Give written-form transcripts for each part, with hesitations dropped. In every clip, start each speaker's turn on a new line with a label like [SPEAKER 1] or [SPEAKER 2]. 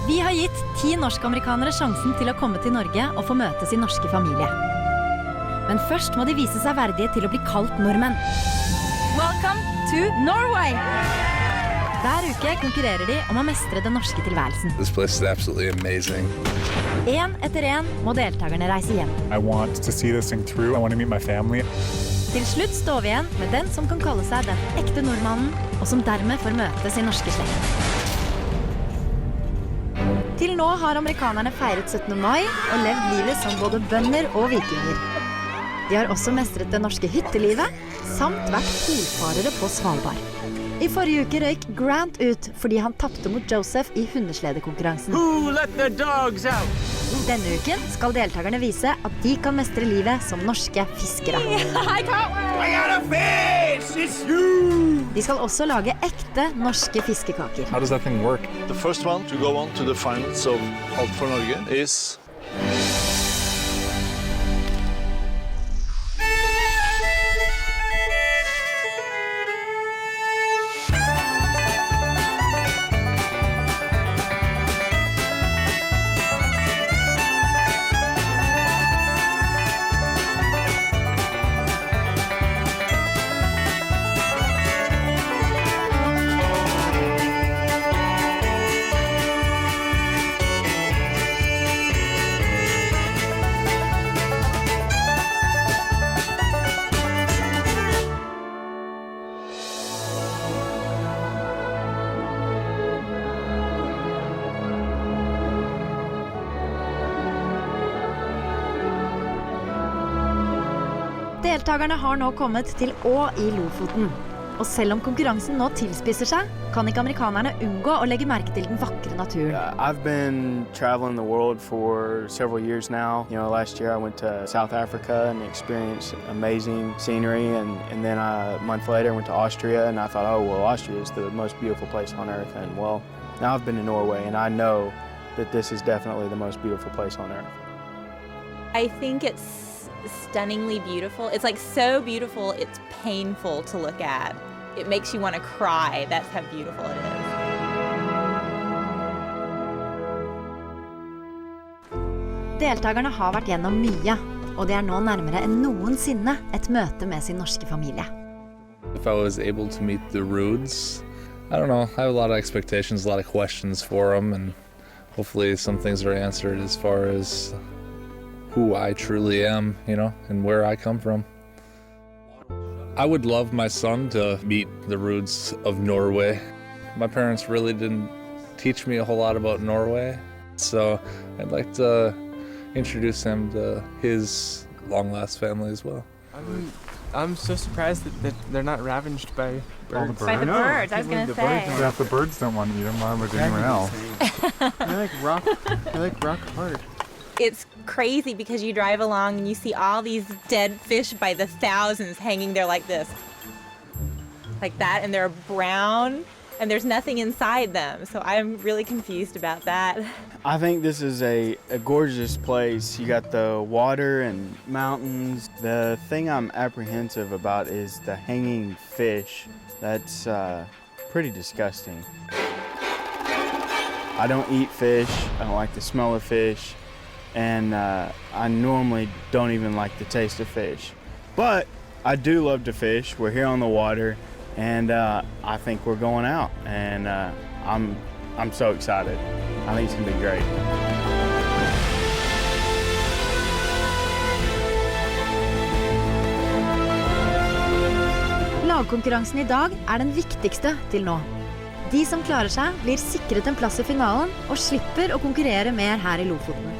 [SPEAKER 1] Vi har gitt 10 norsk-amerikanere sjansen til å komme til Norge og få møte sin norske familie. Men først må de vise seg verdige til å bli kalt nordmenn. Welcome to Norway! Hver uke konkurrerer de om å mestre den norske tilværelsen.
[SPEAKER 2] This place is absolutely amazing.
[SPEAKER 1] En etter en må deltakerne reise hjem.
[SPEAKER 3] I want to see this thing through. I want to meet my family.
[SPEAKER 1] Til slutt står vi igjen med den som kan kalle seg den ekte nordmannen, og som dermed får møte sin norske slekt. Til nå har amerikanerne feiret 17. mai og levd livet som både bønder og vikinger. De har også mestret det norske hyttelivet, samt vært polfarere på Svalbard. I forrige uke røyk Grant ut fordi han tappte mot Joseph i hundesledekonkurransen.
[SPEAKER 4] Who let the dogs out?
[SPEAKER 1] Denne uken skal deltakerne vise at de kan mestre livet som norske fiskere.
[SPEAKER 4] I got a fish! It's you!
[SPEAKER 1] De skal også lage ekte norske fiskekaker.
[SPEAKER 3] How does that thing work?
[SPEAKER 5] The first one to go on to the finals of Alt for Norge is
[SPEAKER 1] Deltakerne har nå kommet til Å i Lofoten. Og selv om konkurransen nå tilspisser seg, kan ikke amerikanerne unngå å legge merke til den vakre naturen.
[SPEAKER 6] I've been traveling the world for several years now. You know, last year I went to South Africa and experienced amazing scenery, and then a month later I went to Austria, and I thought, oh, well, Austria is the most beautiful place on earth, and well, now I've been to Norway, and I know that this is definitely the most beautiful place on earth.
[SPEAKER 7] I think it's stunningly beautiful. It's like so beautiful, it's painful to look at. It makes you want to cry. That's how beautiful it is.
[SPEAKER 1] Deltakerne har vært gjennom mye, og det er nå nærmere enn noensinne et møte med sin norske familie.
[SPEAKER 2] If I was able to meet the Roods, I don't know, I have a lot of expectations, a lot of questions for them, and hopefully some things are answered as far as who I truly am, you know, and where I come from. I would love my son to meet the roots of Norway. My parents really didn't teach me a whole lot about Norway, so I'd like to introduce him to his long-lost family as well.
[SPEAKER 8] I'm so surprised that they're not ravaged by birds.
[SPEAKER 7] By the birds, I was going to say.
[SPEAKER 3] Yeah, if the birds don't want to eat them, why would anyone else?
[SPEAKER 8] They like rock hard.
[SPEAKER 7] It's crazy because you drive along and you see all these dead fish by the thousands hanging there like this. Like that, and they're brown, and there's nothing inside them. So I'm really confused about that.
[SPEAKER 6] I think this is a gorgeous place. You got the water and mountains. The thing I'm apprehensive about is the hanging fish. That's pretty disgusting. I don't eat fish. I don't like the smell of fish. And I normally don't even like the taste of fish. But I do love to fish. We're here on the water, and I think we're going out. And I'm so excited. I think it's gonna be great.
[SPEAKER 1] Lagkonkurransen I dag den viktigste til nå. De som klarer seg blir sikret en plass I finalen og slipper å konkurrere mer her I Lofoten.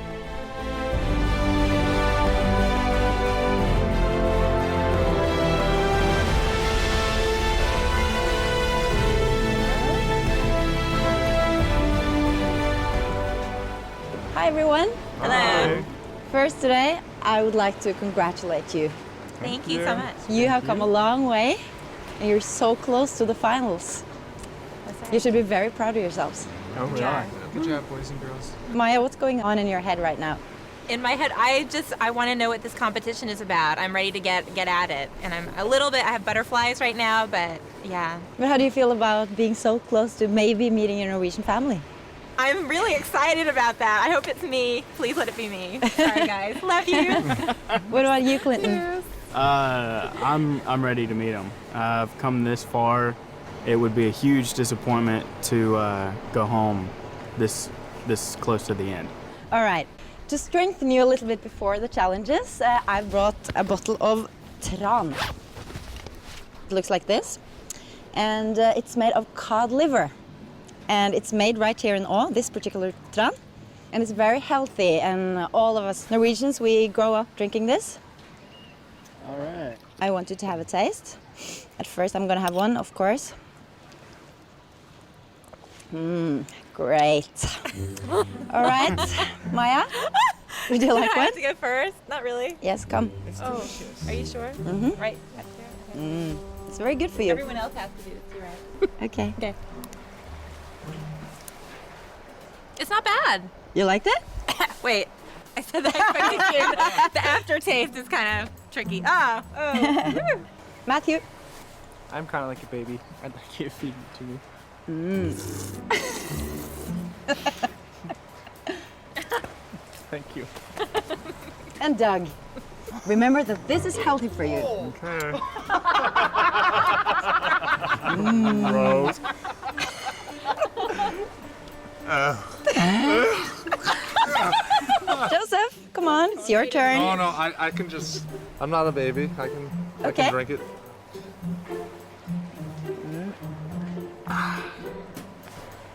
[SPEAKER 9] Hi everyone.
[SPEAKER 7] Hello.
[SPEAKER 9] First today, I would like to congratulate you.
[SPEAKER 7] Thank you so much.
[SPEAKER 9] You have come a long way and you're so close to the finals. You should be very proud of yourselves.
[SPEAKER 8] Oh, we are. Good job, boys and girls.
[SPEAKER 9] Maya, what's going on in your head right now?
[SPEAKER 7] In my head, I want to know what this competition is about. I'm ready to get at it. And I have butterflies right now, but yeah.
[SPEAKER 9] But how do you feel about being so close to maybe meeting your Norwegian family?
[SPEAKER 7] I'm really excited about that. I hope it's me. Please let it be me. Sorry, guys. Love you.
[SPEAKER 9] What about you, Clinton?
[SPEAKER 6] I'm ready to meet him. I've come this far. It would be a huge disappointment to go home this close to the end.
[SPEAKER 9] All right. To strengthen you a little bit before the challenges, I brought a bottle of Tran. It looks like this. And it's made of cod liver. And it's made right here in Å, this particular Tran. And it's very healthy. And all of us Norwegians, we grow up drinking this.
[SPEAKER 6] All right.
[SPEAKER 9] I want you to have a taste. At first, I'm going to have one, of course. Great. All right, Maya, would you like
[SPEAKER 7] I
[SPEAKER 9] one?
[SPEAKER 7] have to go first? Not really.
[SPEAKER 9] Yes, come.
[SPEAKER 7] Oh, are you sure?
[SPEAKER 9] Mm-hmm.
[SPEAKER 7] Right back there? Okay.
[SPEAKER 9] It's very good for you.
[SPEAKER 7] Everyone else has to do this too, right?
[SPEAKER 9] Okay.
[SPEAKER 7] Okay. It's not bad.
[SPEAKER 9] You liked it?
[SPEAKER 7] Wait, I said that expectation. The aftertaste is kind of tricky. Oh.
[SPEAKER 9] Matthew.
[SPEAKER 8] I'm kind of like a baby. I'd like you to feed it to me. Thank you.
[SPEAKER 9] And Doug. Remember that this is healthy for you.
[SPEAKER 3] Okay.
[SPEAKER 2] Gross.
[SPEAKER 9] Joseph, come on, it's your turn.
[SPEAKER 2] Oh no, I can just. I'm not a baby. I
[SPEAKER 9] Okay.
[SPEAKER 2] can drink it.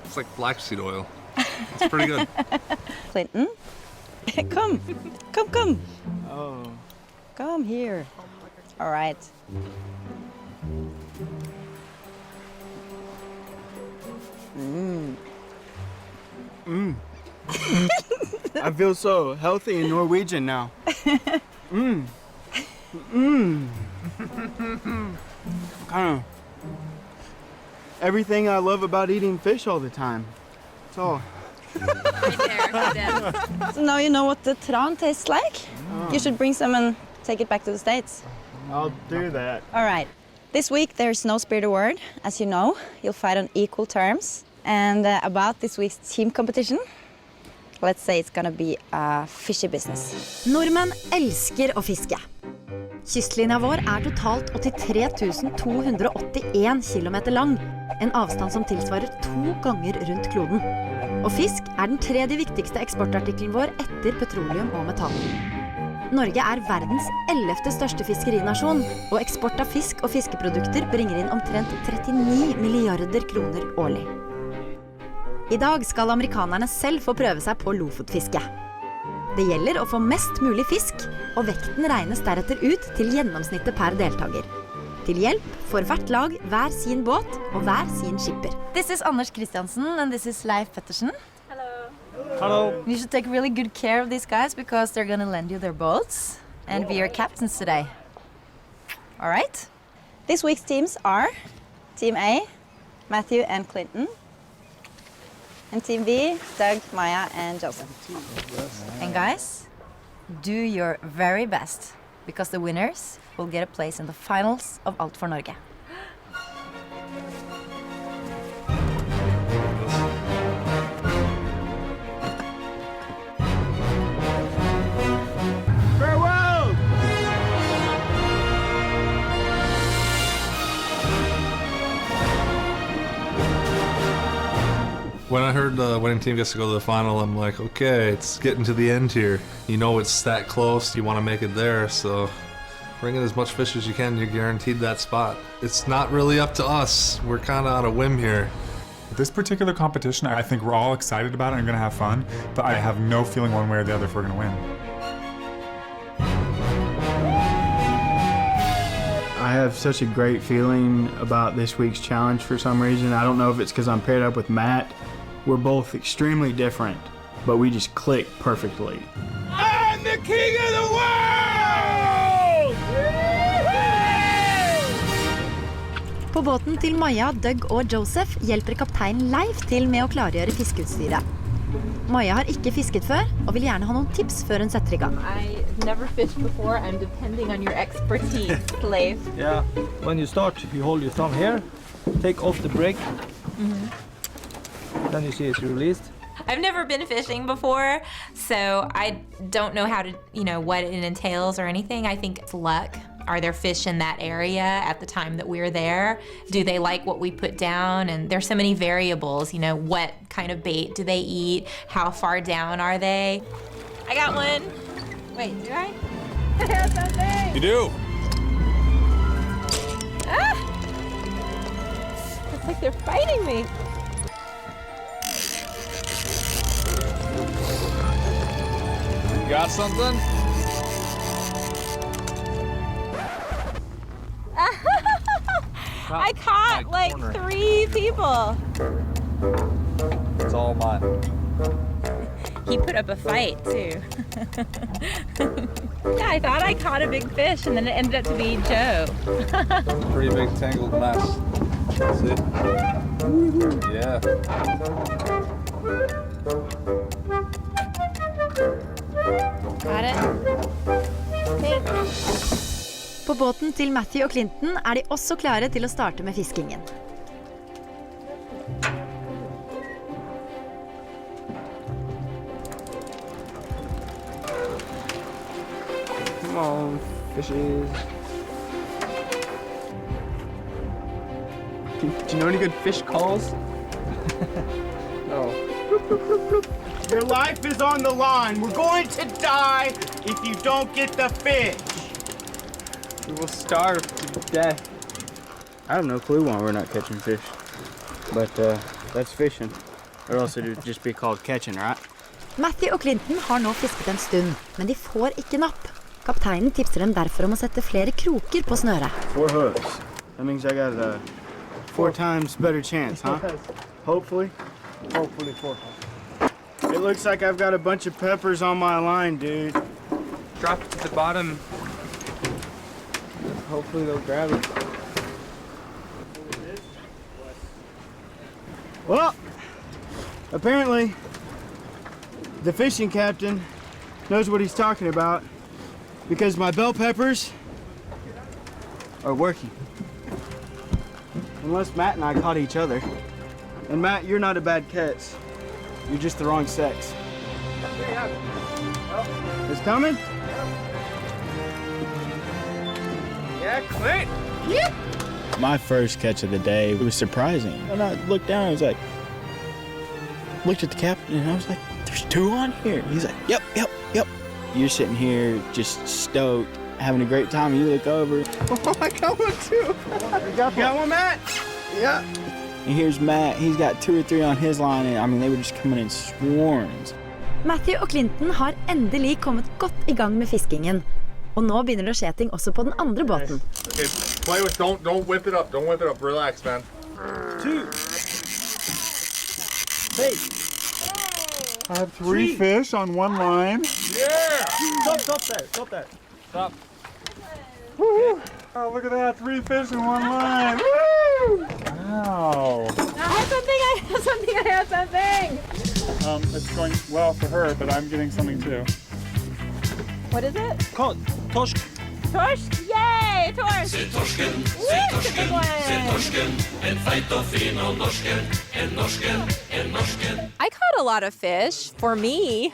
[SPEAKER 2] It's like black seed oil. It's pretty good.
[SPEAKER 9] Clinton, come.
[SPEAKER 6] Oh.
[SPEAKER 9] Come here. All right.
[SPEAKER 6] I feel so healthy in Norwegian now. Kind of everything I love about eating fish all the time. It's all.
[SPEAKER 7] Right there.
[SPEAKER 9] So now you know what the Tran tastes like. You should bring some and take it back to the States.
[SPEAKER 6] I'll do that.
[SPEAKER 9] All right. This week there's no spirit award. As you know, you'll fight on equal terms. And about this week's team competition, let's say it's gonna be a fishy business.
[SPEAKER 1] Nordmenn elsker å fiske. Kystlinja vår er totalt 83 281 kilometer lang. En avstand som tilsvarer 2 ganger rundt kloden. Og fisk er den tredje viktigste eksportartikkelen vår etter petroleum og metan. Norge er verdens 11. største fiskerinasjon, og eksport av fisk og fiskeprodukter bringer inn omtrent 39 milliarder kroner årlig. I dag skal amerikanerne selv få prøve seg på lofotfiske. Det gjelder å få mest mulig fisk, og vekten regnes deretter ut til gjennomsnittet per deltaker. Til hjelp for hvert lag hver sin båt og hver sin skipper. This is Anders Christiansen and this is Leif Pettersen.
[SPEAKER 8] Hello.
[SPEAKER 1] You should take really good care of these guys because they're gonna lend you their boats and be your captains today. All right?
[SPEAKER 9] This week's teams are Team A, Matthew and Clinton. And Team B, Doug, Maya and Joseph.
[SPEAKER 1] And guys, do your very best because the winners will get a place in the finals of Alt for Norge.
[SPEAKER 6] Farewell!
[SPEAKER 2] When I heard the winning team gets to go to the final, I'm like, okay, it's getting to the end here. You know it's that close, you want to make it there, so bring in as much fish as you can, you're guaranteed that spot. It's not really up to us. We're kind of on a whim here.
[SPEAKER 3] This particular competition, I think we're all excited about it and going to have fun, but I have no feeling one way or the other if we're going to win.
[SPEAKER 6] I have such a great feeling about this week's challenge for some reason. I don't know if it's because I'm paired up with Matt. We're both extremely different, but we just click perfectly.
[SPEAKER 4] I'm the king of the world!
[SPEAKER 1] På båten til Maja, Doug og Joseph hjelper kaptein Leif til med å klargjøre fiskeutstyret. Maja har ikke fisket før og vil gjerne ha noen tips før hun setter i gang.
[SPEAKER 7] I've never fished before. I'm depending on your expertise, Leif.
[SPEAKER 10] Yeah, when you start, you hold your thumb here, take off the brake, then you see it's released.
[SPEAKER 7] I've never been fishing before, so I don't know how to, what it entails or anything. I think it's luck. Are there fish in that area at the time that we're there? Do they like what we put down? And there's so many variables, what kind of bait do they eat? How far down are they? I got one. Wait, do I? I have something.
[SPEAKER 2] You do?
[SPEAKER 7] Ah! It's like they're fighting me.
[SPEAKER 2] You got something?
[SPEAKER 7] I caught like 3 people.
[SPEAKER 2] It's all mine.
[SPEAKER 7] He put up a fight too. Yeah, I thought I caught a big fish and then it ended up to be Joe.
[SPEAKER 2] Pretty big tangled mess. That's it. Yeah.
[SPEAKER 7] Got it?
[SPEAKER 1] På båten til Matthew og Clinton er de også klare til å starte med fiskingen.
[SPEAKER 6] Come on, fishes. Do you know any good fish calls? No.
[SPEAKER 4] Your life is on the line. We're going to die if you don't get the fish.
[SPEAKER 6] We will starve to death. I have no clue why we're not catching fish. But that's fishing. Or else it would just be called catching, right?
[SPEAKER 1] Matthew og Clinton har nå fisket en stund, men de får ikke napp. Kapteinen tipser dem derfor om å sette flere kroker på snøret.
[SPEAKER 6] 4 hooks. That means I got a 4 times better chance, huh? Hopefully.
[SPEAKER 10] Hopefully 4 times.
[SPEAKER 6] It looks like I've got a bunch of peppers on my line, dude.
[SPEAKER 8] Drop it to the bottom.
[SPEAKER 6] Hopefully they'll grab it. Well, apparently the fishing captain knows what he's talking about because my bell peppers are working. Unless Matt and I caught each other. And Matt, you're not a bad catch. You're just the wrong sex. It's coming?
[SPEAKER 4] Yeah, Clint.
[SPEAKER 6] My first catch of the day was surprising. And I looked down, I was like, looked at the captain and I was like, there's 2 on here. He's like, yep. You're sitting here just stoked, having a great time. You look over. Oh, I got one too. You got one, Matt? Yeah. And here's Matt. He's got 2 or 3 on his line. And I mean, they were just coming in swarms.
[SPEAKER 1] Matthew og Clinton har endelig kommet godt i gang med fiskingen. Og nå begynner det å skje ting også på den andre båten.
[SPEAKER 2] Okay, play with, don't whip it up. Don't whip it up. Relax, man.
[SPEAKER 6] 2. Hey.
[SPEAKER 3] I have 3 fish on 1 line.
[SPEAKER 2] Yeah!
[SPEAKER 10] Stop there.
[SPEAKER 2] Stop.
[SPEAKER 3] Woo! Oh, look at that. 3 fish in 1 line. Woo! Wow.
[SPEAKER 7] I have something.
[SPEAKER 3] It's going well for her, but I'm getting something too.
[SPEAKER 7] What is it?
[SPEAKER 10] Caught. Torsk.
[SPEAKER 7] Torsk? Yay, torsk! Se torsken, se torsken, en feit og fin og norsken, en norsken. I caught a lot of fish, for me.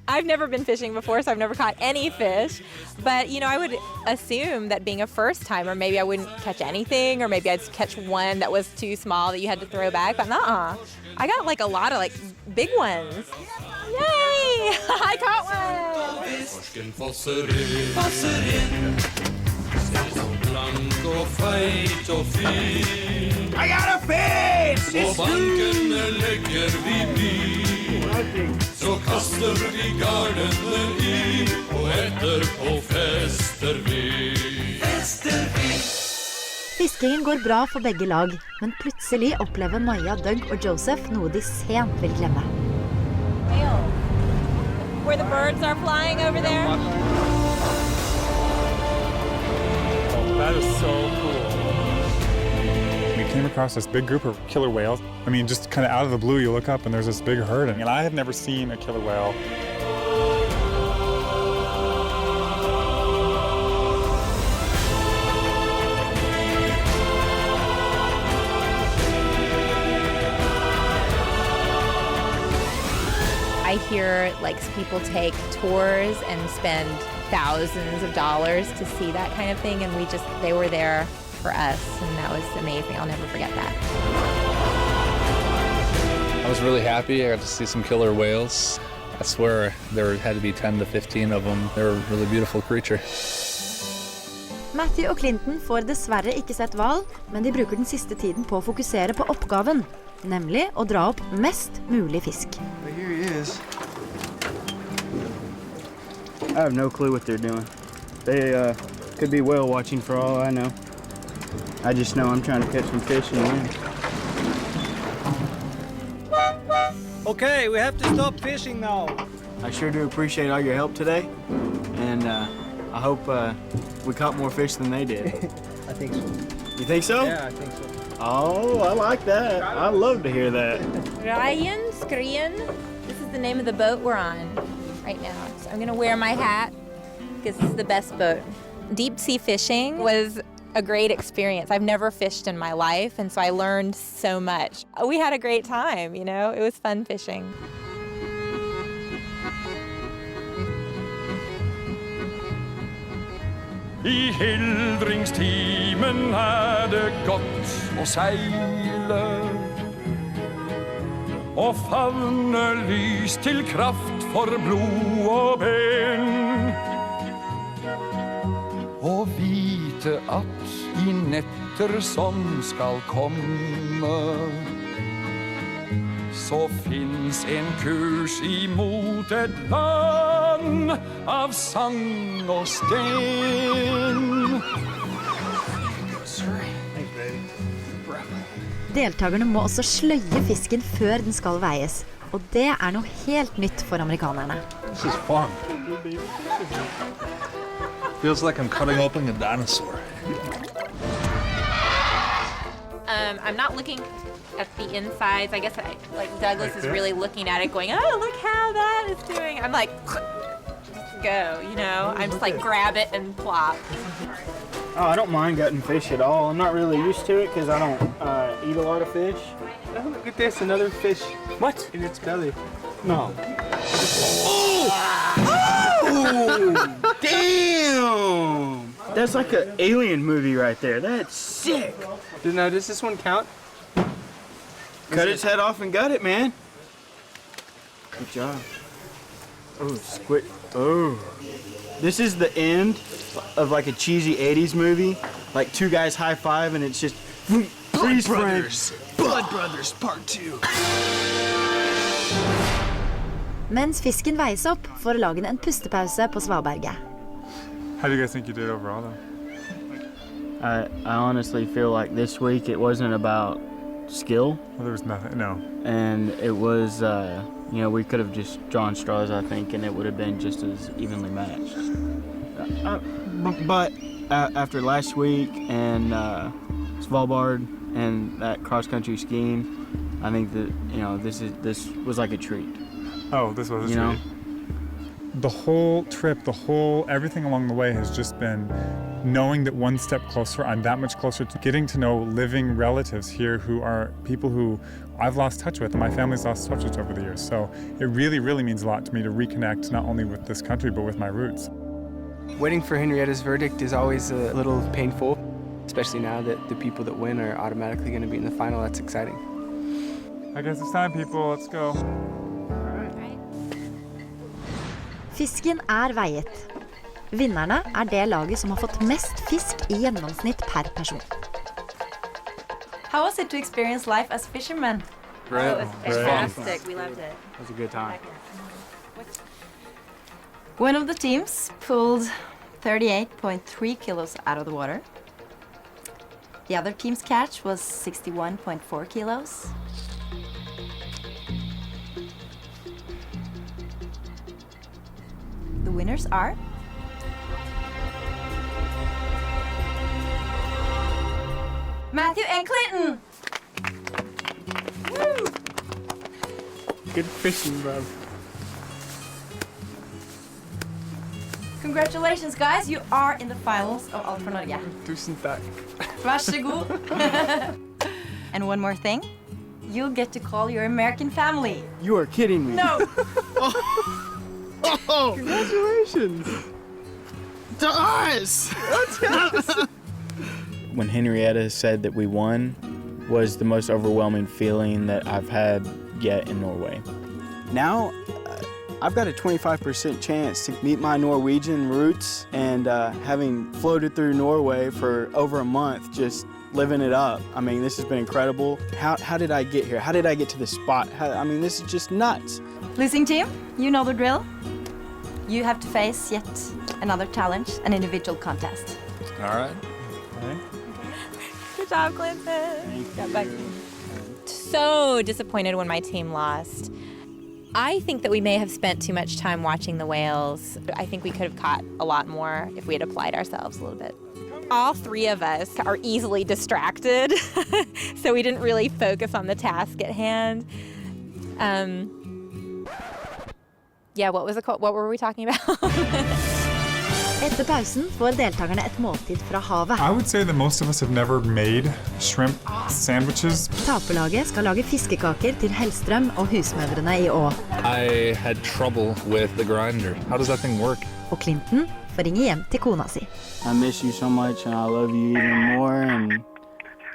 [SPEAKER 7] I've never been fishing before, so I've never caught any fish. But, I would assume that being a first timer, maybe I wouldn't catch anything, or maybe I'd catch one that was too small that you had to throw back, but nuh-uh. I got a lot of big ones. Yay! I caught one!
[SPEAKER 11] Torsken fosser inn, ser så blank og feit og fin.
[SPEAKER 4] I got a fish!
[SPEAKER 11] På bankene legger vi min, så kaster vi garnene i, og etterpå fester vi.
[SPEAKER 1] Fiskingen går bra for begge lag, men plutselig opplever Maja, Doug og Joseph noe de sent vil glemme.
[SPEAKER 7] Where the birds are flying over there?
[SPEAKER 3] Oh, that is so cool. We came across this big group of killer whales. I mean, just kind of out of the blue, you look up and there's this big herd. And I had never seen a killer whale.
[SPEAKER 7] I hear like people take tours and spend thousands of dollars to see that kind of thing, and they were there for us, and that was amazing. I'll never forget that.
[SPEAKER 2] I was really happy. I got to see some killer whales. I swear there had to be 10 to 15 of them. They were a really beautiful creature.
[SPEAKER 1] Matthew og Clinton får dessverre ikke sett hval, men de bruker den siste tiden på å fokusere på oppgaven, nemlig å dra opp mest mulig fisk.
[SPEAKER 6] But here he is. I have no clue what they're doing. They could be whale watching for all I know. I just know I'm trying to catch some fish and win.
[SPEAKER 10] Okay, we have to stop fishing now.
[SPEAKER 6] I sure do appreciate all your help today, and I hope we caught more fish than they did.
[SPEAKER 10] I think so.
[SPEAKER 6] You think so?
[SPEAKER 10] Yeah, I think so.
[SPEAKER 6] Oh, I like that. I love to hear that.
[SPEAKER 7] Ryan Skrien. This is the name of the boat we're on right now. So I'm gonna wear my hat because this is the best boat. Deep sea fishing was a great experience. I've never fished in my life, and so I learned so much. We had a great time, you know? It was fun fishing.
[SPEAKER 11] I hildringstimen det godt å seile og favne lys til kraft for blod og ben og vite at I netter som skal komme så finns en kurs imot et land av sang og sten.
[SPEAKER 1] Deltakerne må også sløye fisken før den skal veies, og det noe helt nytt for amerikanerne.
[SPEAKER 2] This is fun. Feels like I'm cutting open a dinosaur.
[SPEAKER 7] I'm not looking at the insides. I guess like Douglas is really looking at it going, oh, look how that is doing. I'm like, go, you know? I'm just like, grab it and plop.
[SPEAKER 6] Oh, I don't mind gutting fish at all. I'm not really used to it because I don't eat a lot of fish.
[SPEAKER 8] Oh, look at this, another fish.
[SPEAKER 6] What?
[SPEAKER 8] In its belly.
[SPEAKER 6] No. Oh! Damn! That's like an alien movie right there. That's sick.
[SPEAKER 8] Now, does this one count?
[SPEAKER 6] Cut its head off and gut it, man. Good job. Oh, squid. Oh. This is the end of like a cheesy 80s movie. Like two guys high five and it's just freeze frame.
[SPEAKER 10] Blood Brothers Part 2.
[SPEAKER 1] Mens fisken veies opp, får lagene en pustepause på Svalberget.
[SPEAKER 3] How do you guys think you did overall, though?
[SPEAKER 6] I honestly feel like this week it wasn't about skill.
[SPEAKER 3] Well, there was nothing, no.
[SPEAKER 6] And it was, you know, we could have just drawn straws, I think, and it would have been just as evenly matched. But after last week and Svalbard and that cross-country skiing, I think that, you know, this was like a treat.
[SPEAKER 3] Oh, this was a treat.
[SPEAKER 6] Know?
[SPEAKER 3] The whole trip, everything along the way has just been knowing that one step closer, I'm that much closer to getting to know living relatives here who are people who I've lost touch with and my family's lost touch with over the years. So it really, really means a lot to me to reconnect not only with this country, but with my roots.
[SPEAKER 8] Waiting for Henrietta's verdict is always a little painful, especially now that the people that win are automatically going to be in the final. That's exciting.
[SPEAKER 3] I guess it's time, people. Let's go.
[SPEAKER 1] Fisken veiet. Vinnerne det laget som har fått mest fisk I gjennomsnitt per person.
[SPEAKER 9] How was it to experience life as fishermen?
[SPEAKER 7] Great. Oh, it was fantastic. We loved it.
[SPEAKER 6] It was a good time.
[SPEAKER 9] One of the teams pulled 38.3 kilos out of the water. The other team's catch was 61.4 kilos. The winners are Matthew and Clinton.
[SPEAKER 8] Woo! Good fishing, bro.
[SPEAKER 9] Congratulations, guys. You are in the finals of Alt for Norge.
[SPEAKER 8] Tusen takk.
[SPEAKER 9] Vær så god. And one more thing. you'll get to call your American family.
[SPEAKER 6] You are kidding me.
[SPEAKER 9] No!
[SPEAKER 6] Congratulations! To us! When Henrietta said that we won was the most overwhelming feeling that I've had yet in Norway. Now, I've got a 25% chance to meet my Norwegian roots, and having floated through Norway for over a month, just living it up. I mean, this has been incredible. How did I get here? How did I get to this spot? I mean, this is just nuts.
[SPEAKER 9] Losing team, you know the drill. You have to face yet another challenge, an individual contest.
[SPEAKER 2] All right.
[SPEAKER 7] Good job, Clinton. Got back. So disappointed when my team lost. I think that we may have spent too much time watching the whales. I think we could have caught a lot more if we had applied ourselves a little bit. All three of us are easily distracted, so we didn't really focus on the task at hand. Yeah, what were we talking about?
[SPEAKER 1] Etter pausen får deltakerne et måltid fra havet.
[SPEAKER 3] I would say that most of us have never made shrimp sandwiches.
[SPEAKER 1] Taperlaget skal lage fiskekaker til Hellstrøm og husmødrene i Å.
[SPEAKER 2] I had trouble with the grinder. How does that thing work?
[SPEAKER 1] Og Clinton får ringe hjem til kona si.
[SPEAKER 6] I miss you so much, and I love you even more, and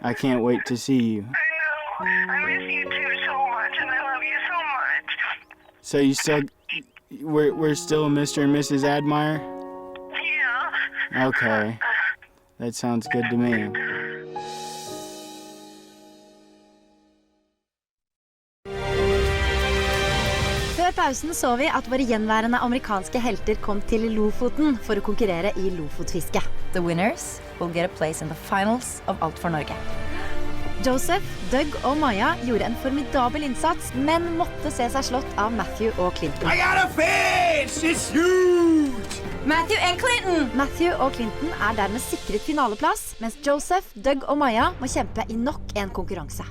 [SPEAKER 6] I can't wait to see you.
[SPEAKER 12] I miss you too so much, and I love you so much.
[SPEAKER 6] So you still, we're still Mr. and Mrs. Admire?
[SPEAKER 12] Yeah.
[SPEAKER 6] Okay, that sounds good to me.
[SPEAKER 1] Før pausen så vi at våre gjenværende amerikanske helter kom til Lofoten for å konkurrere i lofotfiske.
[SPEAKER 9] The winners will get a place in the finals of Alt for Norge.
[SPEAKER 1] Joseph, Doug og Maya gjorde en formidabel innsats, men måtte se seg slått av Matthew og Clinton.
[SPEAKER 4] I got a fish! It's huge!
[SPEAKER 9] Matthew and Clinton!
[SPEAKER 1] Matthew og Clinton er dermed sikret finaleplass, mens Joseph, Doug og Maya må kjempe i nok en konkurranse.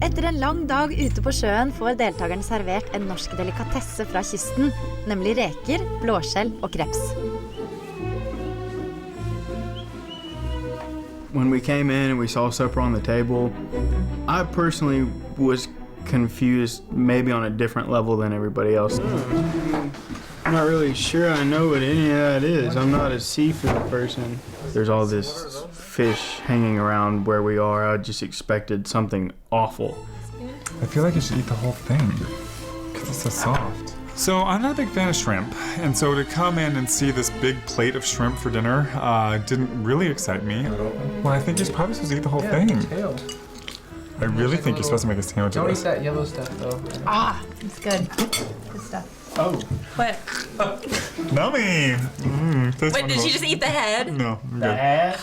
[SPEAKER 1] Etter en lang dag ute på sjøen får deltakerne servert en norsk delikatesse fra kysten, nemlig reker, blåskjell og kreps.
[SPEAKER 6] When we came in and we saw supper on the table, I personally was confused, maybe on a different level than everybody else. I'm not really sure I know what any of that is. I'm not a seafood person. There's all this fish hanging around where we are. I just expected something awful.
[SPEAKER 3] I feel like you should eat the whole thing because it's so soft. So I'm not a big fan of shrimp, and so to come in and see this big plate of shrimp for dinner didn't really excite me. Well, I think you're probably supposed to eat the whole thing.
[SPEAKER 8] Tail.
[SPEAKER 3] I really think you're supposed to make a sandwich of
[SPEAKER 8] Don't eat
[SPEAKER 3] this.
[SPEAKER 8] that yellow stuff though.
[SPEAKER 7] Ah, it's good. Good stuff.
[SPEAKER 3] Oh.
[SPEAKER 7] What?
[SPEAKER 3] Nummy!
[SPEAKER 7] Wait, did you just eat the head?
[SPEAKER 3] No, I'm
[SPEAKER 6] The
[SPEAKER 3] good.
[SPEAKER 6] head?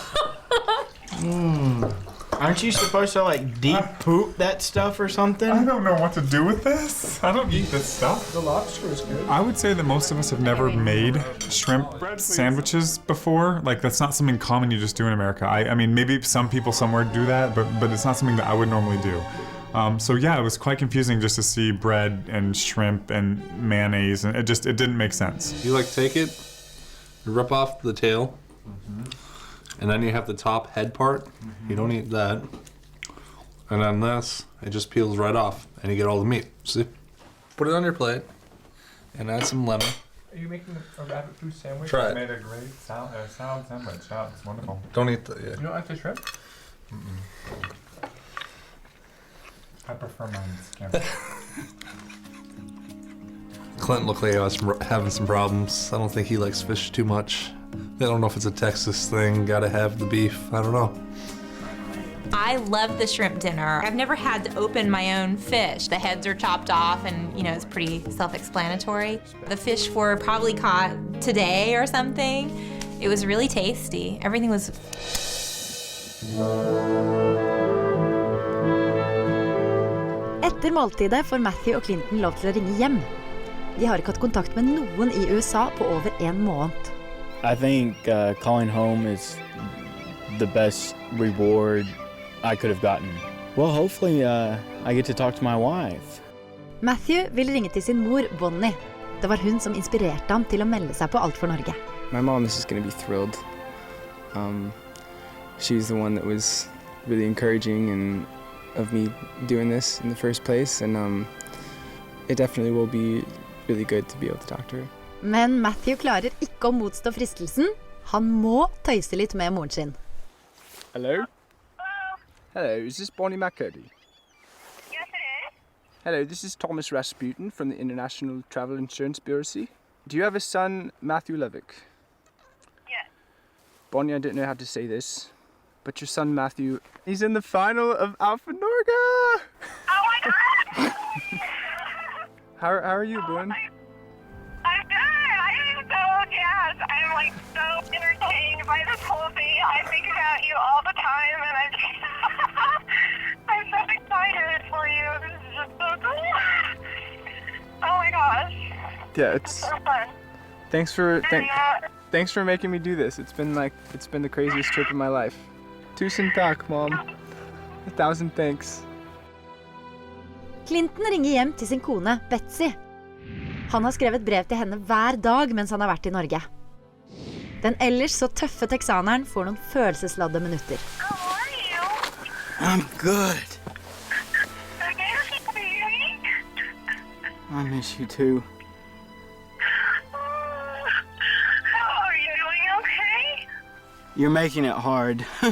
[SPEAKER 6] Aren't you supposed to like deep poop that stuff or something?
[SPEAKER 3] I don't know what to do with this. I don't eat this stuff.
[SPEAKER 8] The lobster is good.
[SPEAKER 3] I would say that most of us have never made shrimp sandwiches before. Like, that's not something common you just do in America. I mean, maybe some people somewhere do that, but it's not something that I would normally do. So yeah, it was quite confusing just to see bread and shrimp and mayonnaise, and it didn't make sense.
[SPEAKER 2] You take it, you rip off the tail, and then you have the top head part. You don't eat that. And then this, it just peels right off, and you get all the meat. See? Put it on your plate, and add some lemon.
[SPEAKER 3] Are you making a rabbit food sandwich?
[SPEAKER 2] Try it.
[SPEAKER 3] I made a great salad sandwich. Yeah, it's wonderful.
[SPEAKER 2] Don't eat the...
[SPEAKER 3] You don't like the shrimp? I prefer mine skin.
[SPEAKER 2] Clint looked like he was having some problems. I don't think he likes fish too much. I don't know if it's a Texas thing, gotta have the beef, I don't know.
[SPEAKER 7] I love the shrimp dinner. I've never had to open my own fish. The heads are chopped off and, it's pretty self-explanatory. The fish were probably caught today or something. It was really tasty. Everything was...
[SPEAKER 1] Etter måltidet får Matthew og Clinton lov til å ringe hjem. De har ikke hatt kontakt med noen i USA på over en måned.
[SPEAKER 6] I think calling home is the best reward I could have gotten. Well, hopefully I get to talk to my wife.
[SPEAKER 1] Matthew vil ringe til sin mor, Bonnie. Det var hun som inspirerte ham til å melde seg på Alt for Norge.
[SPEAKER 8] My mom is just going to be thrilled. she's the one that was really encouraging and of me doing this in the first place, and it definitely will be really good to be able to talk to her.
[SPEAKER 1] Men Matthew klarer ikke å motstå fristelsen. Han må tøyse litt med moren sin.
[SPEAKER 8] Hello? Hello, is this Bonnie McCurdy?
[SPEAKER 12] Yes, it is.
[SPEAKER 8] Hello, this is Thomas Rasputin from the International Travel Insurance Bureau. Do you have a son, Matthew Levick?
[SPEAKER 12] Yes.
[SPEAKER 8] Bonnie, I don't know how to say this, but your son Matthew, he's in the final of Alpha Norge!
[SPEAKER 12] Oh my God!
[SPEAKER 8] How are you, Boone?
[SPEAKER 12] I'm good. I am so jazzed. I'm like so entertained by this whole thing. I think about you all the time, and I'm so excited for you. This is just so cool. Oh my gosh.
[SPEAKER 8] Yeah, it's
[SPEAKER 12] So fun.
[SPEAKER 8] thanks for making me do this. It's been the craziest trip of my life. Tusen takk, Mom. 1,000 thanks.
[SPEAKER 1] Clinton ringer hjem til sin kone, Betsy. Han har skrevet brev til henne hver dag mens han har vært i Norge. Den ellers så tøffe texaneren får noen følelsesladde minutter.
[SPEAKER 12] How are you?
[SPEAKER 6] I'm good.
[SPEAKER 12] I miss you, baby.
[SPEAKER 6] I miss you too.
[SPEAKER 12] How are you doing? Okay?
[SPEAKER 6] You're making it hard.
[SPEAKER 12] I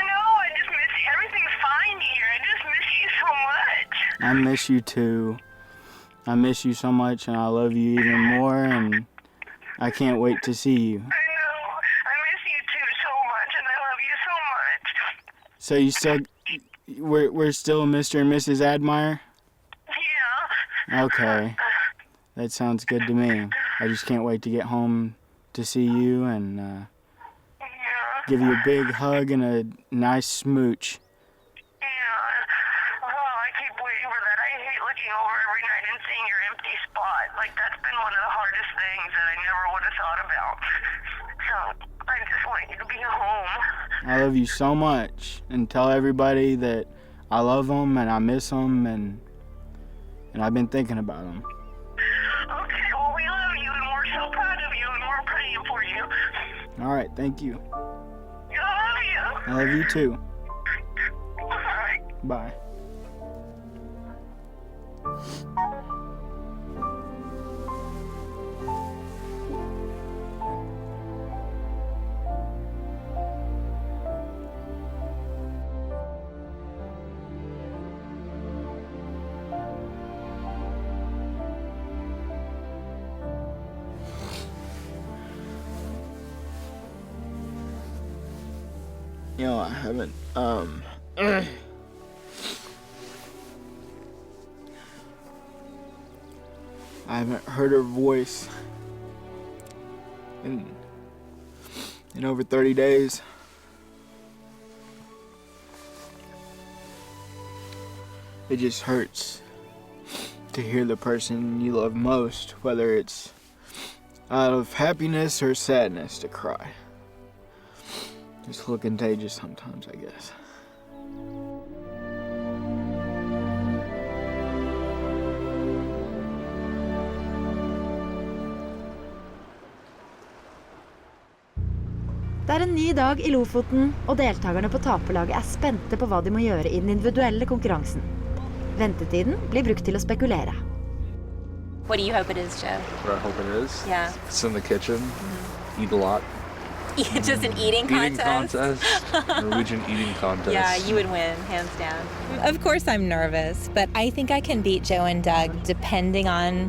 [SPEAKER 12] know. I just miss you. Everything's fine here. I just miss you so much.
[SPEAKER 6] I miss you too. I miss you so much, and I love you even more, and I can't wait to see you.
[SPEAKER 12] I know. I miss you too so much, and I love you so much.
[SPEAKER 6] So you still, we're still Mr. and Mrs. Admire?
[SPEAKER 12] Yeah.
[SPEAKER 6] Okay. That sounds good to me. I just can't wait to get home to see you and
[SPEAKER 12] Yeah.
[SPEAKER 6] give you a big hug and a nice smooch.
[SPEAKER 12] Yeah. Oh, I keep waiting for that. I hate looking over every night and seeing your empty spot. Like, that's been one of the hardest things that I never would have thought about. So, I just want you to be home.
[SPEAKER 6] I love you so much, and tell everybody that I love them and I miss them, and I've been thinking about them.
[SPEAKER 12] Okay, well, we love you, and we're so proud of you, and we're praying for you.
[SPEAKER 6] All right, thank you.
[SPEAKER 12] I love you.
[SPEAKER 6] I love you too.
[SPEAKER 12] Bye.
[SPEAKER 6] Bye. You know, I haven't, I haven't heard her voice in over 30 days. It just hurts to hear the person you love most, whether it's out of happiness or sadness, to cry. It's a little contagious sometimes, I guess.
[SPEAKER 1] Det er en ny dag i Lofoten, og deltakerne på taperlaget er spente på hva de må gjøre i den individuelle konkurransen. Ventetiden blir brukt til å spekulere.
[SPEAKER 7] What do you hope it is, Joe?
[SPEAKER 2] What I hope it is.
[SPEAKER 7] Yeah.
[SPEAKER 2] It's in the kitchen. Eat a lot.
[SPEAKER 7] Just an eating contest?
[SPEAKER 2] Norwegian eating contest.
[SPEAKER 7] Yeah, you would win, hands down. Of course I'm nervous, but I think I can beat Joe and Doug depending on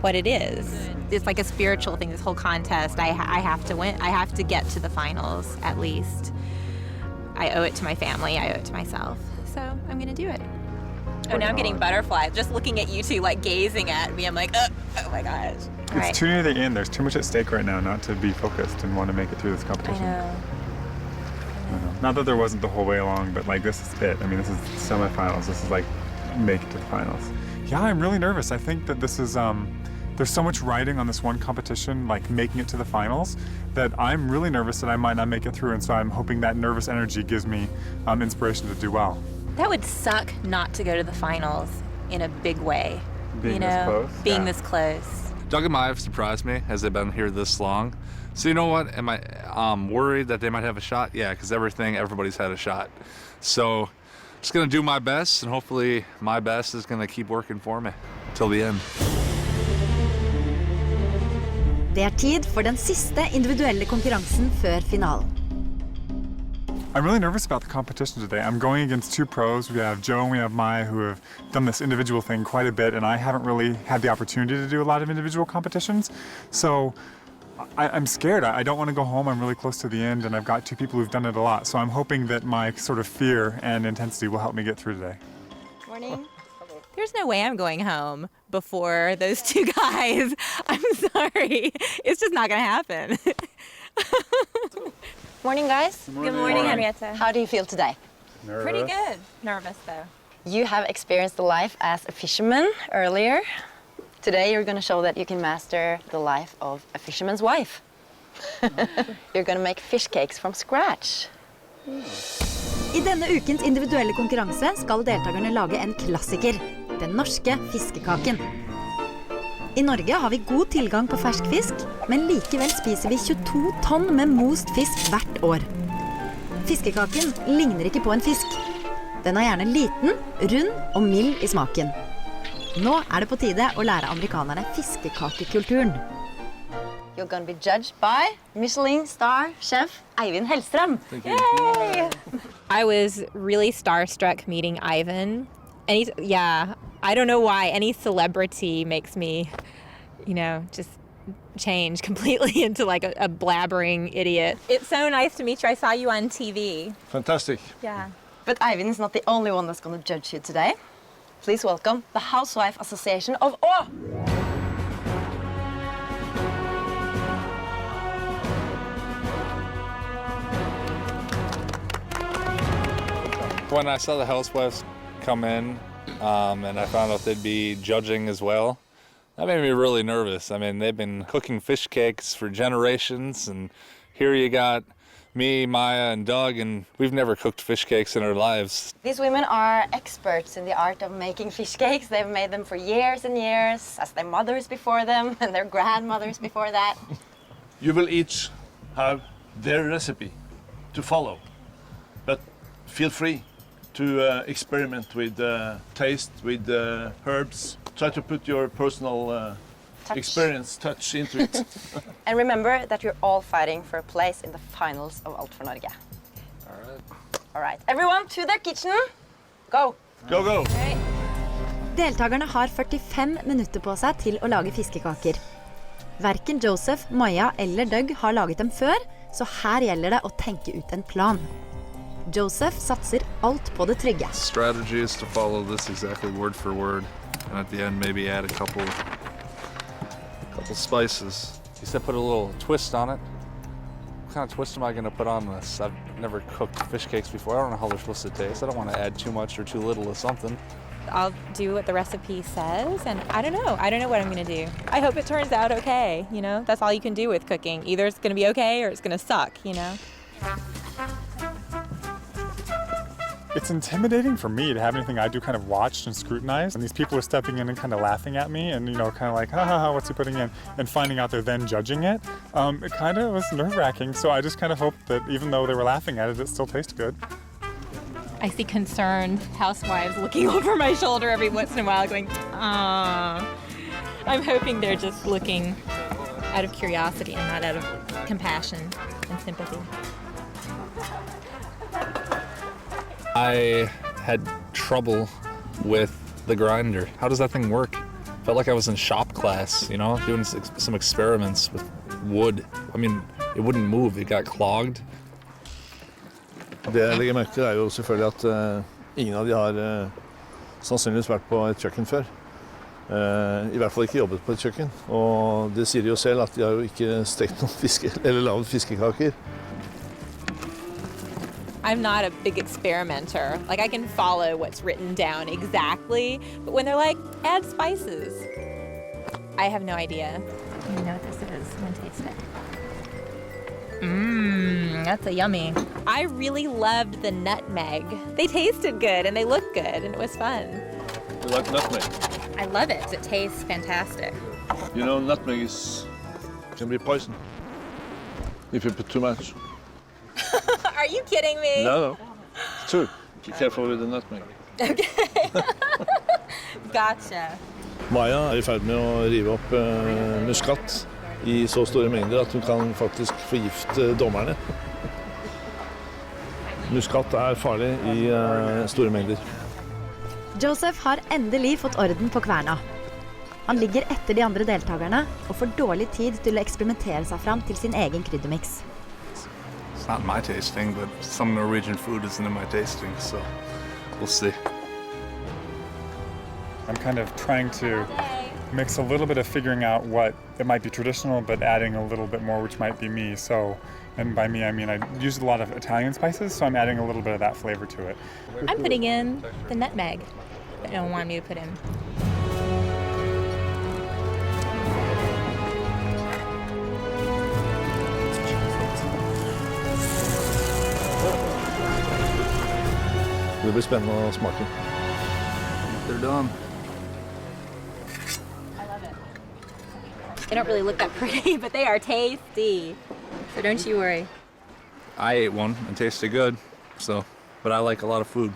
[SPEAKER 7] what it is. It's like a spiritual thing, this whole contest. I have to win. I have to get to the finals, at least. I owe it to my family. I owe it to myself. So I'm going to do it. Oh, now I'm getting butterflies. Just looking at you two, like, gazing at me. I'm like, oh my gosh. All right.
[SPEAKER 3] It's too near the end. There's too much at stake right now not to be focused and want to make it through this competition.
[SPEAKER 7] I know.
[SPEAKER 3] Not that there wasn't the whole way along, but like this is it. I mean, this is semifinals. This is like make it to the finals. Yeah, I'm really nervous. I think that this is, there's so much riding on this one competition, like making it to the finals, that I'm really nervous that I might not make it through. And so I'm hoping that nervous energy gives me inspiration to do well.
[SPEAKER 7] That would suck not to go to the finals in a big way.
[SPEAKER 3] Being this close?
[SPEAKER 7] Being
[SPEAKER 3] Yeah.
[SPEAKER 7] this close.
[SPEAKER 2] Doug and Maya have surprised me as they've been here this long. So you know what? Am I worried that they might have a shot? Yeah, because everybody's had a shot. So just gonna do my best, and hopefully my best is gonna keep working for me till the end.
[SPEAKER 1] Det tid for den siste individuelle konkurransen før finalen.
[SPEAKER 3] I'm really nervous about the competition today. I'm going against two pros. We have Joe and we have Maya who have done this individual thing quite a bit, and I haven't really had the opportunity to do a lot of individual competitions. So I'm scared. I don't want to go home. I'm really close to the end, and I've got two people who've done it a lot. So I'm hoping that my sort of fear and intensity will help me get through today.
[SPEAKER 7] Morning. There's no way I'm going home before those two guys. I'm sorry. It's just not going to happen.
[SPEAKER 9] Morning, guys.
[SPEAKER 7] Good morning, Henrietta.
[SPEAKER 9] How do you feel today?
[SPEAKER 3] Nervous.
[SPEAKER 7] Pretty good. Nervous, though.
[SPEAKER 9] You have experienced the life as a fisherman earlier. Today you're going to show that you can master the life of a fisherman's wife. You're going to make fish cakes from scratch.
[SPEAKER 1] I denne ukens individuelle konkurranse skal deltakerne lage en klassiker, den norske fiskekaken. I Norge har vi god tilgang på fersk fisk, men likevel spiser vi 22 tonn med most fisk hvert år. Fiskekaken ligner ikke på en fisk. Den er gjerne liten, rund og mild I smaken. Nå det på tide å lære amerikanerne fiskekakekulturen.
[SPEAKER 9] You're going to be judged by Michelin star chef Eivind Hellstrøm.
[SPEAKER 7] Yay! I was really starstruck meeting Ivan. And I don't know why. Any celebrity makes me, just change completely into like a blabbering idiot. It's so nice to meet you. I saw you on TV.
[SPEAKER 5] Fantastic.
[SPEAKER 7] Yeah.
[SPEAKER 9] But Eivind is not the only one that's going to judge you today. Please welcome the Housewife Association of Å!
[SPEAKER 2] When I saw the housewives come in, and I found out they'd be judging as well, that made me really nervous. I mean, they've been cooking fish cakes for generations, and here you got me, Maya, and Doug, and we've never cooked fish cakes in our lives.
[SPEAKER 9] These women are experts in the art of making fish cakes. They've made them for years and years, as their mothers before them and their grandmothers before that.
[SPEAKER 5] You will each have their recipe to follow, but feel free to experiment with taste, with herbs. Try to put your personal touch into it.
[SPEAKER 9] And remember that you're all fighting for a place in the finals of Alt for Norge. All right, everyone to their kitchen. Go.
[SPEAKER 5] Go, go.
[SPEAKER 9] Okay.
[SPEAKER 1] Deltakerne har 45 minutter på seg til å lage fiskekaker. Hverken Joseph, Maya eller Doug har laget dem før, så her gjelder det å tenke ut en plan. Joseph satser alt på det trygge.
[SPEAKER 2] Strategy is to follow this exactly word for word, and at the end maybe add a couple spices. He said put a little twist on it. What kind of twist am I going to put on this? I've never cooked fish cakes before. I don't know how they're supposed to taste. I don't want to add too much or too little of something.
[SPEAKER 7] I'll do what the recipe says, and I don't know. I don't know what I'm going to do. I hope it turns out okay, That's all you can do with cooking. Either it's going to be okay or it's going to suck,
[SPEAKER 3] It's intimidating for me to have anything I do kind of watched and scrutinized. And these people are stepping in and kind of laughing at me and, kind of like, ha ha ha, what's he putting in? And finding out they're then judging it. It kind of was nerve-wracking. So I just kind of hope that even though they were laughing at it, it still tastes good.
[SPEAKER 7] I see concerned housewives looking over my shoulder every once in a while going, ah. I'm hoping they're just looking out of curiosity and not out of compassion and sympathy.
[SPEAKER 2] I had trouble with the grinder. How does that thing work? Felt like I was in shop class, doing some experiments with wood. I mean, it wouldn't move, it got clogged.
[SPEAKER 5] Det jeg legger merke til jo selvfølgelig at ingen av de har sannsynligvis vært på et kjøkken før. I hvert fall ikke jobbet på et kjøkken. Og det sier jo selv at de har jo ikke stekt noen eller lavet fiskekaker.
[SPEAKER 7] I'm not a big experimenter. Like, I can follow what's written down exactly, but when they're like, add spices, I have no idea. I don't know what this is. I'm gonna taste it. That's a yummy. I really loved the nutmeg. They tasted good and they looked good and it was fun.
[SPEAKER 5] You like nutmeg?
[SPEAKER 7] I love it. It tastes fantastic.
[SPEAKER 5] You know, nutmeg can be poison if you put too much.
[SPEAKER 7] Are you kidding me?
[SPEAKER 5] No. It's true. Be careful with the nutmeg.
[SPEAKER 7] Okay. Gotcha.
[SPEAKER 5] Maja I ferd med å rive opp muskat I så store mengder at hun kan faktisk forgifte dommerne. Muskat farlig I store mengder.
[SPEAKER 1] Joseph har endelig fått orden på kverna. Han ligger etter de andre deltakerne og får dårlig tid til å eksperimentere seg fram til sin egen kryddermix.
[SPEAKER 2] It's not my tasting, but some Norwegian food isn't in my tasting, so we'll see.
[SPEAKER 3] I'm kind of trying to mix a little bit of figuring out what it might be traditional, but adding a little bit more, which might be me. So, and by me, I mean I use a lot of Italian spices, so I'm adding a little bit of that flavor to it.
[SPEAKER 7] I'm putting in the nutmeg that no one wanted me to put in.
[SPEAKER 5] Det blir spennende å smake.
[SPEAKER 2] They're done.
[SPEAKER 7] They don't really look that pretty, but they are tasty. So don't you worry.
[SPEAKER 2] I ate one and tasted good, but I like a lot of food.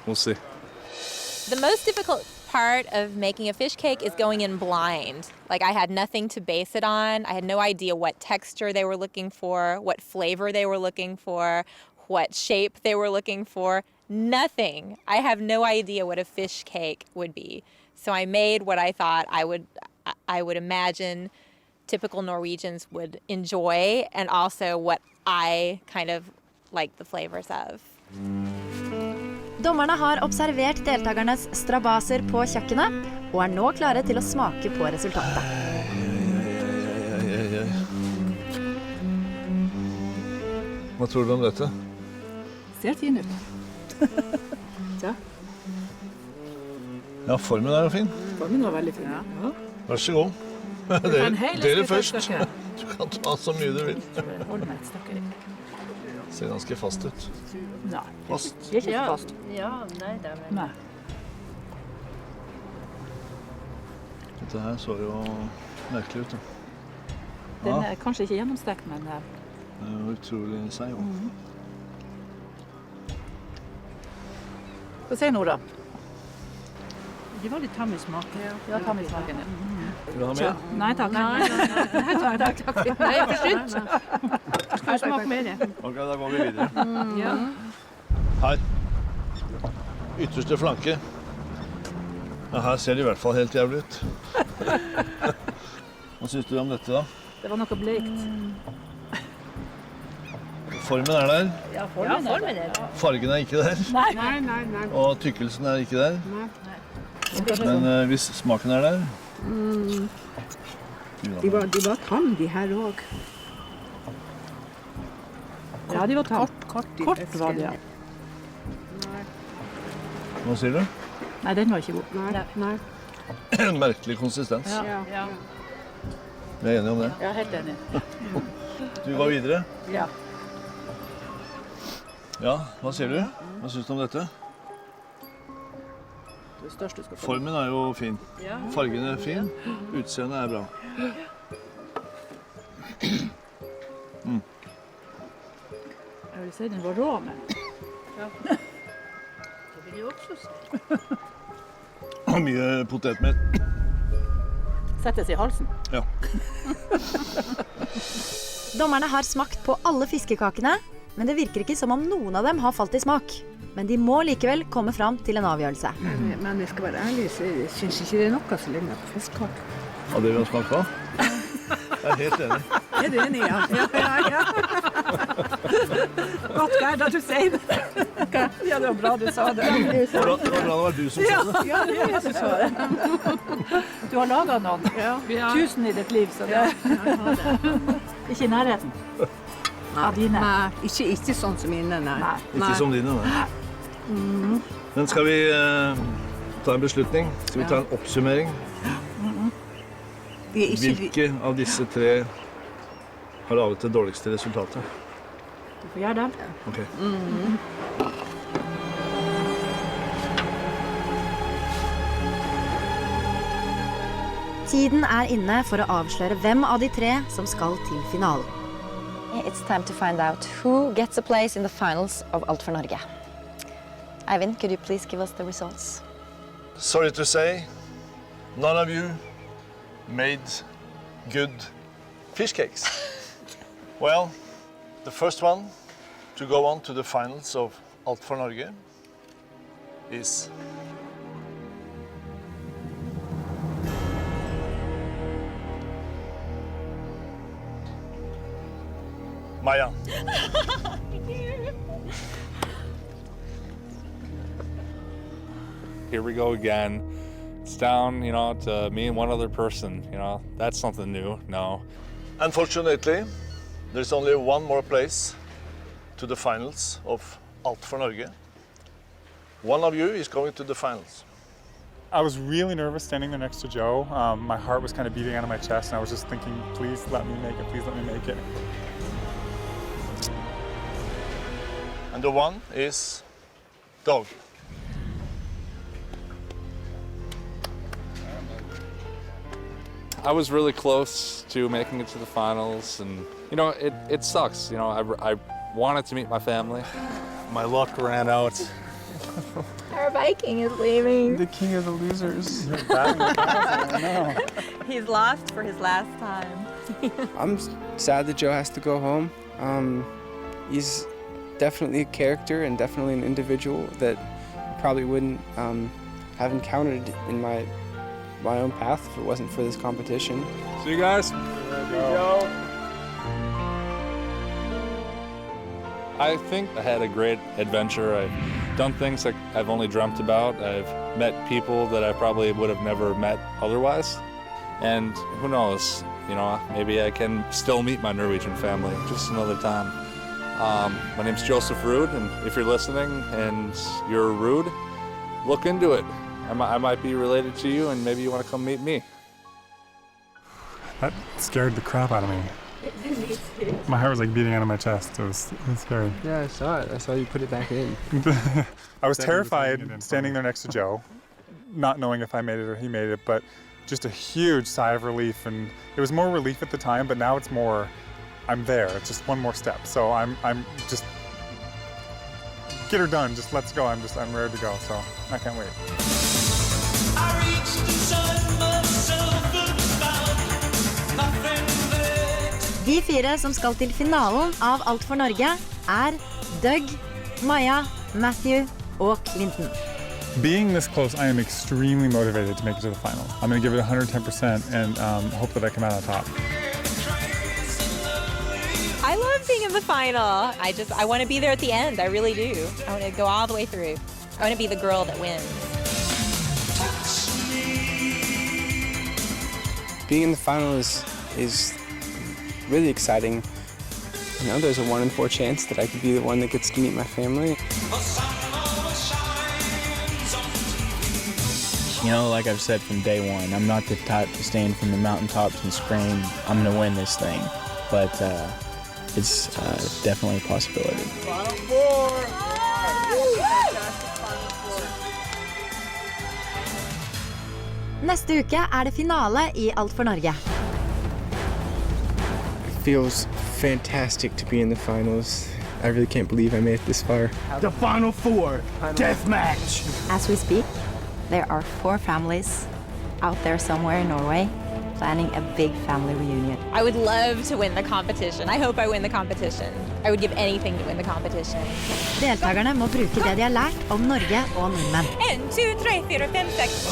[SPEAKER 2] We'll see.
[SPEAKER 7] The most difficult part of making a fish cake is going in blind. Like I had nothing to base it on. I had no idea what texture they were looking for, what flavor they were looking for, what shape they were looking for. Nothing. I have no idea what a fish cake would be. So I made what I thought I would imagine typical Norwegians would enjoy, and also what I kind of like the flavors of.
[SPEAKER 1] Dommerne har observert deltakernes strabaser på kjøkkenet, og nå klare til å smake på resultatet.
[SPEAKER 5] Hva tror du om dette?
[SPEAKER 13] Ser fin ut. Ja.
[SPEAKER 5] Ja, formen jo fin.
[SPEAKER 13] Formen var veldig fin. Ja.
[SPEAKER 5] Vær så god. Dere først. Du kan ta så mye du vil.
[SPEAKER 13] Hold meg et stykke.
[SPEAKER 5] Ser ganske fast ut.
[SPEAKER 13] Nei.
[SPEAKER 5] Fast.
[SPEAKER 13] Det ikke så fast.
[SPEAKER 14] Ja, nei, det er
[SPEAKER 13] Nei.
[SPEAKER 5] Dette her så jo merkelig ut.
[SPEAKER 13] Den kanskje ikke gjennomstekt, men
[SPEAKER 5] det jo utrolig seig.
[SPEAKER 13] Få se nå da.
[SPEAKER 14] De var litt tam I smaken.
[SPEAKER 13] Ja, tam I smaken, ja.
[SPEAKER 5] Vil du ha mer?
[SPEAKER 13] Nei, takk. Nei, takk.
[SPEAKER 14] Nei, jeg forsynt. Skal du smake mer?
[SPEAKER 5] Ok, da går vi videre.
[SPEAKER 14] Ja.
[SPEAKER 5] Her. Ytterste flanke. Ja, her ser det I hvert fall helt jævlig ut. Hva synes du om dette da?
[SPEAKER 13] Det var noe blekt.
[SPEAKER 5] Formen der.
[SPEAKER 14] Ja, formen der.
[SPEAKER 5] Fargen ikke der.
[SPEAKER 14] Nei.
[SPEAKER 5] Og tykkelsen ikke der. Men hvis smaken der.
[SPEAKER 14] De var tam, de her også.
[SPEAKER 13] Ja, de var tam.
[SPEAKER 14] Kort var det, ja.
[SPEAKER 5] Hva sier du?
[SPEAKER 13] Nei, den var ikke god.
[SPEAKER 14] Nei.
[SPEAKER 5] En merkelig konsistens.
[SPEAKER 14] Ja.
[SPEAKER 5] Vi enige om det?
[SPEAKER 13] Ja, helt enig.
[SPEAKER 5] Du går videre?
[SPEAKER 13] Ja.
[SPEAKER 5] Ja, hva sier du? Hva synes du om dette?
[SPEAKER 13] Det største skal få.
[SPEAKER 5] Formen jo fin. Fargen fin. Utseendet bra.
[SPEAKER 13] Jeg vil si den var rå, men...
[SPEAKER 14] Ja. Det vil jeg også si.
[SPEAKER 5] Og mye potetmel.
[SPEAKER 13] Settes I halsen.
[SPEAKER 5] Ja.
[SPEAKER 1] Dommerne har smakt på alle fiskekakene, men det virker ikke som om noen av dem har falt I smak. Men de må likevel komme fram til en avgjørelse.
[SPEAKER 14] Men jeg skal være ærlig, så jeg synes ikke det noe som ligner på fiskekake.
[SPEAKER 5] Av det vi har smakt på? Jeg helt enig.
[SPEAKER 14] Du enig, ja? Ja. Godt, Gerda, du sier det. Ja, det var bra du sa det.
[SPEAKER 5] Det var bra det var du som sa det.
[SPEAKER 14] Ja, det jeg som sa det.
[SPEAKER 13] Du har laget noen.
[SPEAKER 14] Ja.
[SPEAKER 13] 1000 I ditt liv, så det ikke I nærheten. Av dine.
[SPEAKER 14] Nei, ikke sånn som mine, nei.
[SPEAKER 5] Ikke som dine, nei. Men skal vi ta en beslutning? Skal vi ta en oppsummering? Hvilke av disse tre har laget det dårligste resultatet?
[SPEAKER 13] Du får gjøre det.
[SPEAKER 5] Ok.
[SPEAKER 1] Tiden inne for å avsløre hvem av de 3 som skal til finalen.
[SPEAKER 9] It's time to find out who gets a place in the finals of Alt for Norge. Eivind, could you please give us the results?
[SPEAKER 5] Sorry to say, none of you made good fish cakes. Well, the first one to go on to the finals of Alt for Norge is Maja.
[SPEAKER 2] Here we go again. It's down, to me and one other person. That's something new. No.
[SPEAKER 5] Unfortunately, there's only one more place to the finals of Alt for Norge. One of you is going to the finals.
[SPEAKER 3] I was really nervous standing there next to Joe. My heart was kind of beating out of my chest, and I was just thinking, please let me make it, please let me make it.
[SPEAKER 5] And the one is Dog.
[SPEAKER 2] I was really close to making it to the finals, and it sucks. I wanted to meet my family.
[SPEAKER 15] My luck ran out.
[SPEAKER 7] Our Viking is leaving.
[SPEAKER 8] The king of the losers.
[SPEAKER 7] He's lost for his last time.
[SPEAKER 8] I'm sad that Joe has to go home. He's definitely a character and definitely an individual that I probably wouldn't have encountered in my own path if it wasn't for this competition.
[SPEAKER 2] See you guys. I think I had a great adventure. I've done things that I've only dreamt about. I've met people that I probably would have never met otherwise. And who knows, maybe I can still meet my Norwegian family just another time. My name's Joseph Ruud, and if you're listening and you're Ruud, look into it. I might be related to you, and maybe you want to come meet me.
[SPEAKER 3] That scared the crap out of me. My heart was like beating out of my chest. It was scary.
[SPEAKER 8] Yeah, I saw it. I saw you put it back in.
[SPEAKER 3] I was terrified standing there next to Joe, not knowing if I made it or he made it, but just a huge sigh of relief. And it was more relief at the time, but now it's more, I'm there. It's just one more step. So I'm just, get her done. Just let's go. I'm ready to go. So I can't wait.
[SPEAKER 1] De 4 som skal til finalen av Alt for Norge Doug, Maja, Matthew og Clinton.
[SPEAKER 3] Being this close, I am extremely motivated to make it to the final. I'm going to give it 110% and hope that I come out on top.
[SPEAKER 7] I love being in the final. I want to be there at the end. I really do. I want to go all the way through. I want to be the girl that wins.
[SPEAKER 8] Being in the final is really exciting. There's a 1 in 4 chance that I could be the one that gets to meet my family.
[SPEAKER 6] Like I've said from day one, I'm not the type to stand from the mountaintops and scream, I'm gonna win this thing. But it's definitely a possibility.
[SPEAKER 4] Final 4!
[SPEAKER 1] Neste uke det finale I Alt for Norge.
[SPEAKER 8] It feels fantastic to be in the finals. I really can't believe I made it this far.
[SPEAKER 4] The Final 4 death match!
[SPEAKER 9] As we speak, there are 4 families out there somewhere in Norway planning a big family reunion.
[SPEAKER 7] I would love to win the competition. I hope I win the competition. I would give anything to win the competition.
[SPEAKER 1] Deltakerne må bruke det de har lært om Norge og nordmenn.
[SPEAKER 7] 1, 2, 3, 4, 5, 6.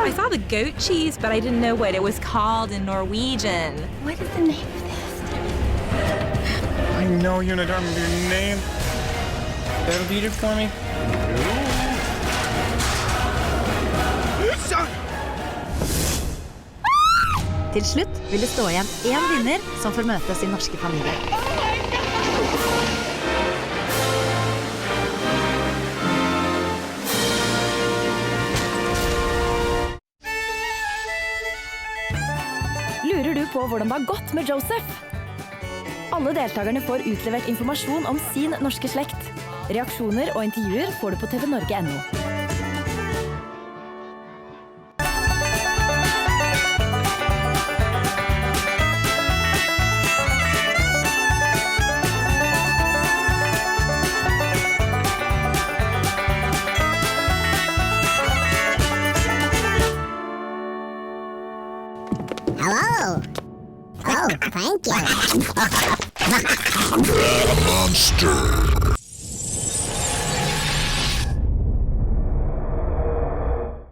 [SPEAKER 7] I saw the goat cheese, but I didn't know what it was called in Norwegian.
[SPEAKER 9] What is the name of this?
[SPEAKER 3] I know you, and I don't remember your name.
[SPEAKER 6] That'll beat it for me.
[SPEAKER 1] Til slutt vil det stå igjen en vinner som får møte sin norske familie.
[SPEAKER 16] Lurer du på hvordan det har gått med Joseph? Alle deltakerne får utlevert informasjon om sin norske slekt. Reaksjoner og intervjuer får du på tvnorge.no.
[SPEAKER 17] thank you. The monster.